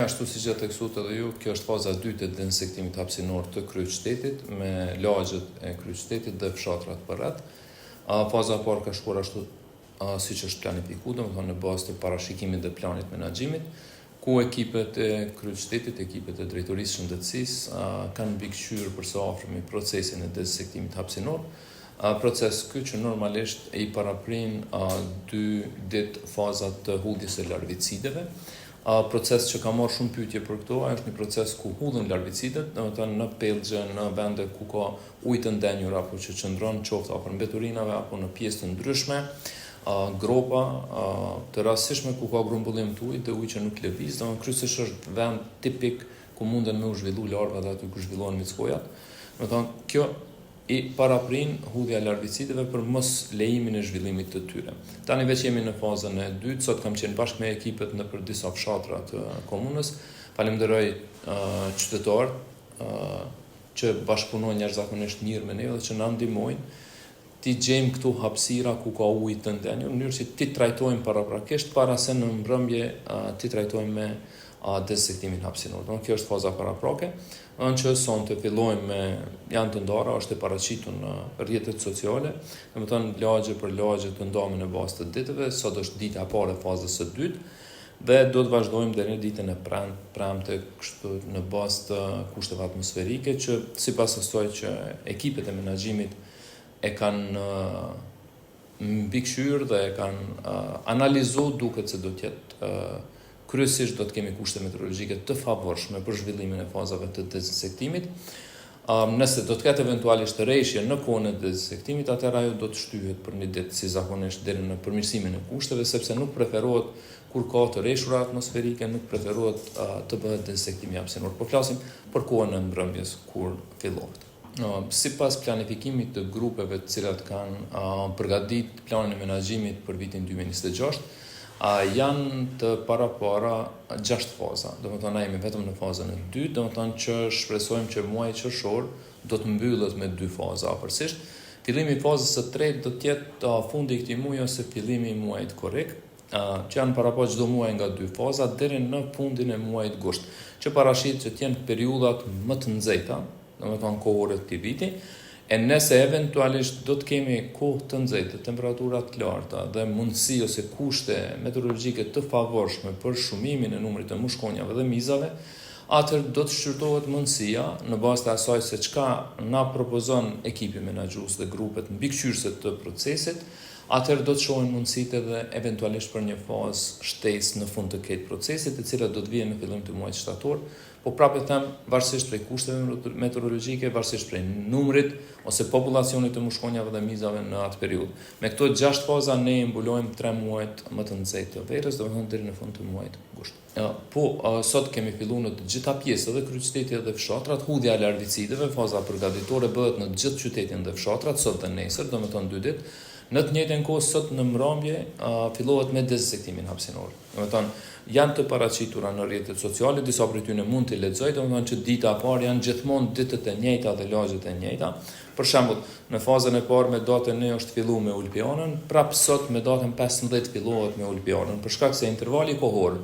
ashtu siç e theksut edhe ju, kjo është faza e dytë e dezinsektimit hapësinor të kryeqytetit me lagjet e kryeqytetit dhe fshatrat përreth. Faza e parë ka shkuar ashtu siç është planifikuar, domethënë në bazë të parashikimit dhe planit menaxhimit, ku ekipet e kryeqytetit, ekipet e drejtorisë shëndetësisë kanë mbikëqyrë për së afërmi procesin e dezinsektimit hapësinor. Proces ky që normalisht i paraprin 2 ditë fazat të hulljes së larvicideve. Proces që ka marrë shumë pyetje për këto, është një proces ku hudhen larvicidet, domethënë në pellgje, në vende ku ka ujë të ndenjur apo që qëndron qoftë afër mbeturinave apo në pjesë të ndryshme, gropa të rastishme ku ka grumbullim të ujit dhe ujë që nuk lëviz, domethënë kryesisht është vend tipik ku munden me u zhvillu larvat aty ku zhvillohen mickojat. Domethënë kjo i paraprin hudhja e larvicideve për mos lejimin e zhvillimit të tyre. Tani veç jemi në fazën e dytë, sot kam qenë bashkë me ekipet nëpër disa fshatra të komunës. Falenderoj qytetarët që bashkëpunojnë jashtëzakonisht mirë me ne dhe që na ndihmojnë ti gjejmë këtu hapësira ku ka ujë të ndenjur, në mënyrë që ti trajtojmë paraprakisht para se në mbrëmje ti trajtojmë me dezinsektimin hapësinor. Kjo është faza paraprake, që sonte fillojmë me janë të ndara, është e paraqitur në rrjetet sociale, domethënë lagje për lagje të ndame në bazë të ditëve, sot është dita e parë e fazës së dytë dhe do të vazhdojmë deri në ditën e premte kështu në bazë të kushteve atmosferike që sipas asaj që ekipet e menaxhimit e kanë mbikëqyrë dhe e kanë analizuar, duket se do të jetë kryesisht do të kemi kushte meteorologjike të favorshme për zhvillimin e fazave të dezinsektimit. Nëse do të ketë eventualisht rreshje në kohën e dezinsektimit, atëherë ajo do të shtyhet për një ditë si zakonisht deri në përmirësimin e kushteve, sepse nuk preferohet kur ka të rreshura atmosferike, nuk preferohet të bëhet dezinsektimi hapësinor. Po flasim për kohën e mbrëmjes kur fillohet. Sipas planifikimit të grupeve të cilat kanë përgatitur planin e menaxhimit për vitin 2026, janë të para 6 faza. Domethënë na jemi vetëm në fazën e dytë, domethënë që shpresojmë që muaji qershor do të mbyllet me 2 faza afërsisht. Fillimi i fazës së tretë do të jetë fundi i këtij muaji ose fillimi i muajit korrik, që janë para çdo muaj nga 2 faza deri në fundin e muajit gusht, që parashit që të jenë periudhat më të nxehta, domethënë kohore të këtij viti. E nëse eventualisht do të kemi kohë të nxehtë, temperatura të larta dhe mundësi ose kushte meteorologjike të favorshme për shumimin e numrit të mushkonjave dhe mizave, atëherë do të shqyrtohet mundësia në bazë të asaj se çka na propozon ekipi menaxhues dhe grupet mbikëqyrëse të procesit, atëherë do të shohin mundësitë edhe eventualisht për një fazë shtesë në fund të këtij procesi, e cila do të vijë në fillim të muajit shtator. Po prapë them, varësisht prej kushteve meteorologjike, varësisht prej numrit ose populacionit të mushkonjave dhe mizave në atë periudhë. Me këto 6 faza ne mbulojmë 3 muajt më të nxehtë të verës, domethënë deri në fund të muajit gusht. Sot kemi filluar në të gjitha pjesët dhe kryeqytetit dhe fshatrat, hudhja e larvicideve, faza përgatitore bëhet në të gjithë qytetin dhe fshatrat sot dhe nesër, domethënë 2 ditë. Në të njëjtën kohë sot në mbrëmje fillohet me dezinsektimin hapësinor. Domethënë janë të paraqitura në rrjetet sociale, disa prej tyre mund të lexojë, domethënë që dita e parë janë gjithmonë ditët e njëjta dhe lagjet e njëjta. Për shembull, në fazën e parë me datën 9 është filluar me Ulpianën, prapë sot me datën 15 fillohet me Ulpianën, për shkak se intervali kohor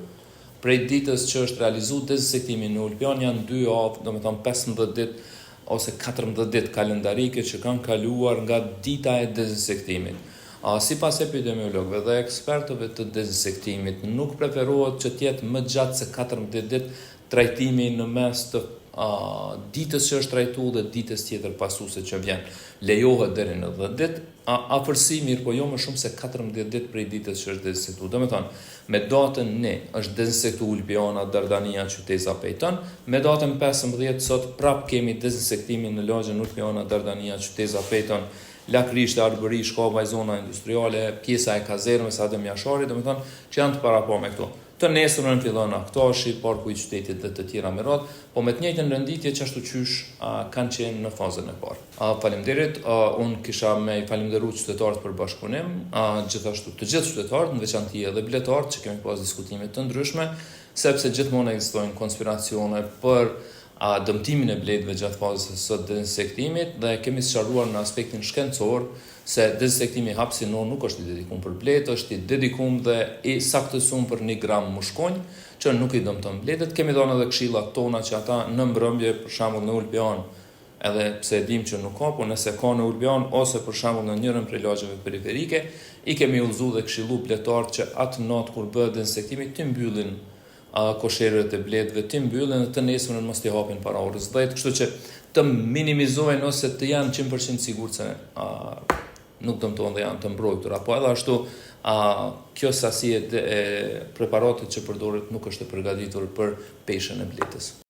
prej ditës që është realizuar dezinsektimi në Ulpian janë 2 javë, domethënë 15 ditë ose 14 ditë kalendarike që kanë kaluar nga dita e dezinsektimit. Sipas epidemiologëve dhe ekspertëve të dezinsektimit, nuk preferohet që të jetë më gjatë se 14 ditë trajtimi në mes të ditës që është trajtuar dhe ditës tjetër pasuese që vjen. Lejohet deri në 10 ditë, afërsi mirë, po jo më shumë se 14 ditë prej ditës që është dezinsektuar. Domethënë, me datën 9 është dezinsektuar Ulpiana, Dardania, Qyteza, Pejton, me datën 15 sot prap kemi dezinsektimin në lagjen Ulpiana, Dardania, Qyteza, Pejton, Lakrishte, Arbëri, Shkova, zona industriale, pjesa e kazermës, Adem Jashari, domethënë që janë të parapo me këto. Të nesërën fillon Aktashi, Parku i Qytetit dhe të tjera me radhë, po me të njëjtën renditje që ashtu qysh kanë qenë në fazën e parë. Faleminderit, unë kisha me falenderuar qytetarët për bashkëpunim, gjithashtu të gjithë qytetarët, në veçanti edhe biletarët që kemi pas diskutime të ndryshme, sepse gjithmonë ekzistojnë konspiracione për dëmtimin e biletëve gjatë fazës së dezinsektimit dhe kemi sqaruar në aspektin shkencor se dezinsektimi hapësinor nuk është i dedikuar për biletë, është i dedikuar dhe i saktësuar për 1 gram mushkonj, që nuk I dëmton mbledhet. Kemi dhënë edhe këshilla tona që ata në mbrëmje, për shembull në Ulbian, edhe pse e dim që nuk ka, por nëse ka në Ulbian ose për shembull në njërin prej lagjeve periferike, I kemi udhëzuar dhe këshillu pletarët që atë natë kur bëhet dezinsektimi të mbyllin kosherët e bledhve, të mbyllin dhe të nesërën mos t'i hapin para orës 10, kështu që të minimizojnë ose të janë 100% sigurt se nuk dëmtojnë dhe janë të mbrojtur, apo edhe ashtu kjo sasi e preparatit që përdoret nuk është e përgatitur për peshën e bletës.